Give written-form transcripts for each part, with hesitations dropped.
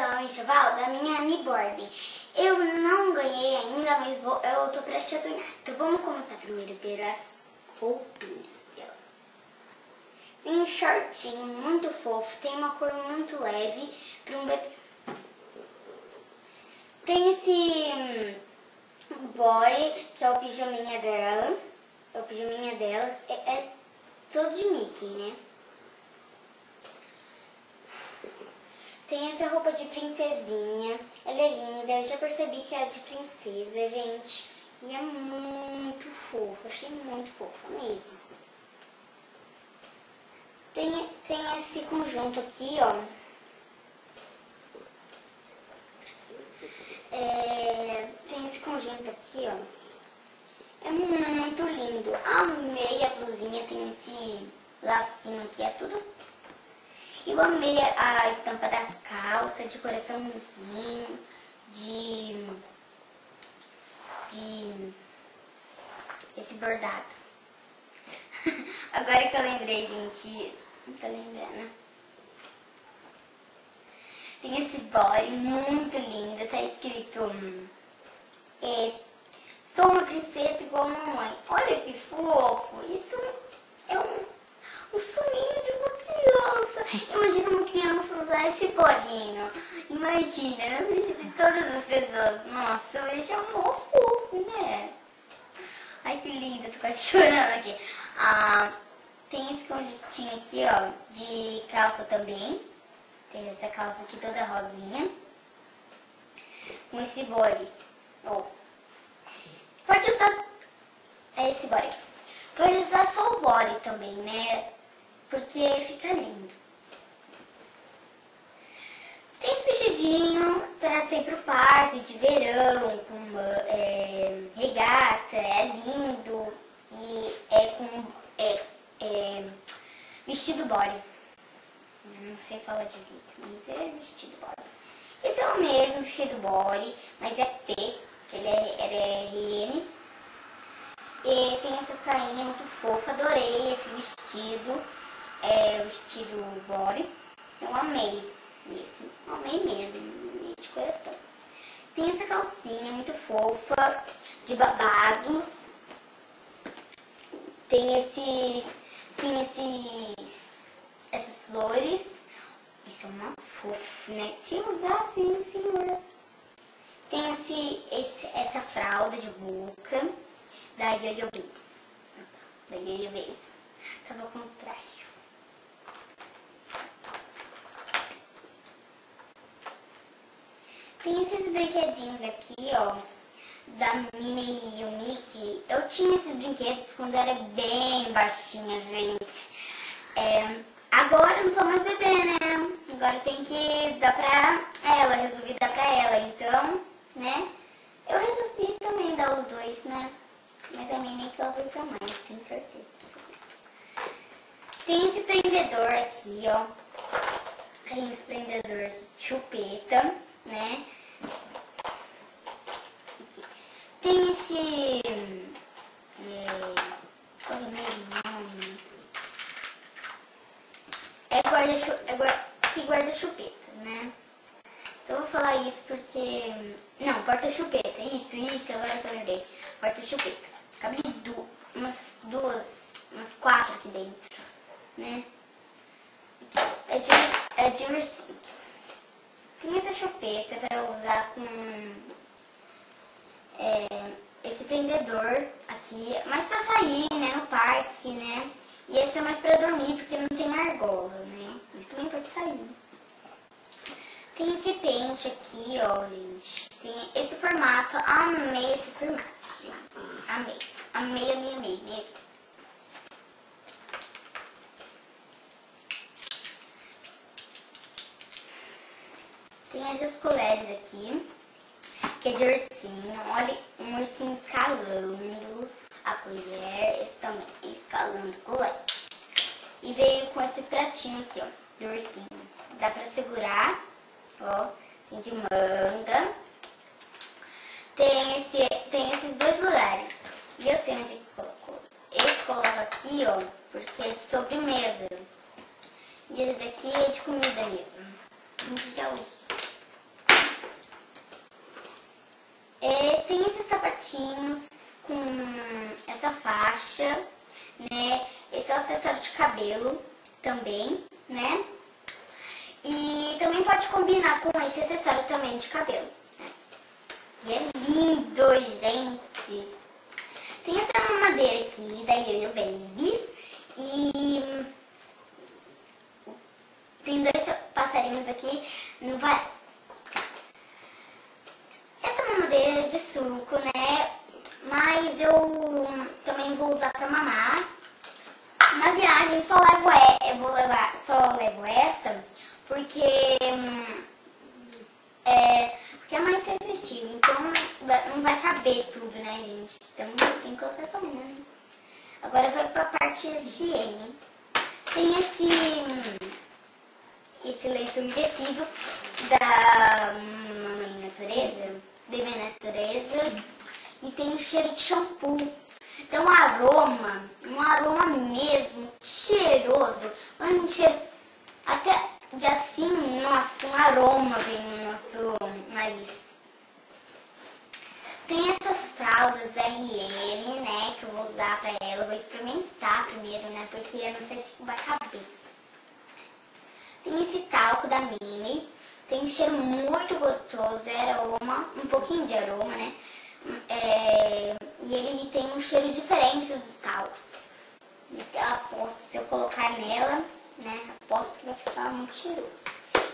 é o enxoval da minha newborn. Eu não ganhei ainda, mas eu tô prestes a ganhar. Então vamos começar primeiro pelas roupinhas dela. Tem um shortinho muito fofo, tem uma cor muito leve para um bebê. Tem esse boy, que é o pijaminha dela. É o pijaminha dela. É todo de Mickey, né? Tem essa roupa de princesinha. Ela é linda. Eu já percebi que é de princesa, gente. E é muito fofa. Achei muito fofa mesmo. Tem esse conjunto aqui, ó. Tem esse conjunto aqui, ó. É muito lindo. Amei a blusinha. Tem esse lacinho aqui. É tudo. Eu amei a estampa da calça, de coraçãozinho, de esse bordado. Agora que eu lembrei, gente, não tô lembrando. Tem esse body muito lindo, tá escrito sou uma princesa igual a mamãe. Olha que fofo, isso é um sonhinho de uma criança. Imagina uma criança usar esse bolinho. Imagina, na frente de todas as pessoas. Nossa, eu ia chamar fofo, né? Ai, que lindo, tô quase chorando aqui. Tem esse conjuntinho aqui, ó, de calça também. Tem essa calça aqui toda rosinha. Com esse body. Ó. Pode usar esse body aqui. Pode usar só o body também, né? Porque fica lindo. Tem esse vestidinho para sair pro parque de verão, com regata, é lindo. E é com vestido body. Eu não sei falar direito, mas é vestido body. Esse é o mesmo vestido body, mas é P, que ele é RN. E tem essa sainha muito fofa, adorei esse vestido, o vestido body, eu amei mesmo, amei de coração. Tem essa calcinha muito fofa, de babados, tem essas flores, isso é uma fofa, né? Se usar assim, senhor. Tem essa fralda de boca. Da Yo-Yo Babes. Da Yo-Yo Babes. Tava ao contrário. Tem esses brinquedinhos aqui, ó. Da Minnie e o Mickey. Eu tinha esses brinquedos quando era bem baixinha, gente. Agora eu não sou mais bebê, né? Agora eu tenho que dar pra ela. Eu resolvi dar pra ela. Então, né? Eu resolvi também dar os dois, né? Mas a Minnie que ela vai usar mais, tenho certeza, pessoal. Tem esse prendedor aqui, ó. Tem esse prendedor aqui de chupeta, né? Aqui. Tem esse... qual é o meu nome? Guarda-chupeta, né? Só vou falar isso porque... Não, porta-chupeta. Isso, agora que eu lembrei. Porta-chupeta. Cabe umas 4 aqui dentro, né? Aqui. É de ursinho. Tem essa chupeta para usar com esse prendedor aqui. Mais para sair, né? No parque, né? E esse é mais para dormir porque não tem argola, né? Mas também pode sair. Tem esse pente aqui, ó, gente. Tem esse formato. Amei esse formato, gente. Amei mesmo. Tem essas colheres aqui, que é de ursinho. Olha, um ursinho escalando a colher. Esse também, escalando a colher. E veio com esse pratinho aqui, ó, do ursinho. Dá pra segurar, ó. Tem de manga. Tem esses dois lugares. E eu sei onde colocou. Esse coloca aqui, ó, porque é de sobremesa. E esse daqui é de comida mesmo. A gente já usa. Tem esses sapatinhos com essa faixa, né? Esse é o acessório de cabelo também, né? E também pode combinar com esse acessório também de cabelo. E é lindo, gente! Tem essa mamadeira aqui da Yo-Yo Babies e tem dois passarinhos aqui. Não vai... Essa mamadeira é de suco, né? Mas eu também vou usar pra mamar. Na viagem só levo essa porque é mais resistível, então não vai caber tudo, né, gente? Então tem que colocar só uma, né? Agora vai pra parte higiene. Tem esse lenço umedecido da Mamãe Natureza, Bebê Natureza, e tem um cheiro de shampoo. Então um aroma mesmo, cheiroso, um cheiro até de assim, nossa, um aroma vem no nosso nariz. Tem essas fraldas da RM, né, que eu vou usar pra ela, eu vou experimentar primeiro, né, porque eu não sei se vai caber. Tem esse talco da Mini, tem um cheiro muito gostoso, é aroma, um pouquinho de aroma, né, e ele tem um cheiro diferente dos talcos. Então, aposto, se eu colocar nela, né, aposto que vai ficar muito cheiroso.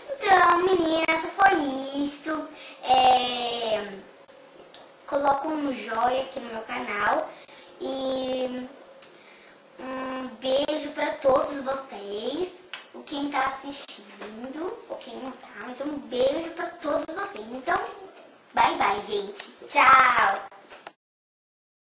Então, meninas, foi isso. Coloco um joinha aqui no meu canal e um beijo pra todos vocês, quem tá assistindo, ou quem não tá, mas um beijo pra todos vocês. Então, bye bye, gente. Tchau!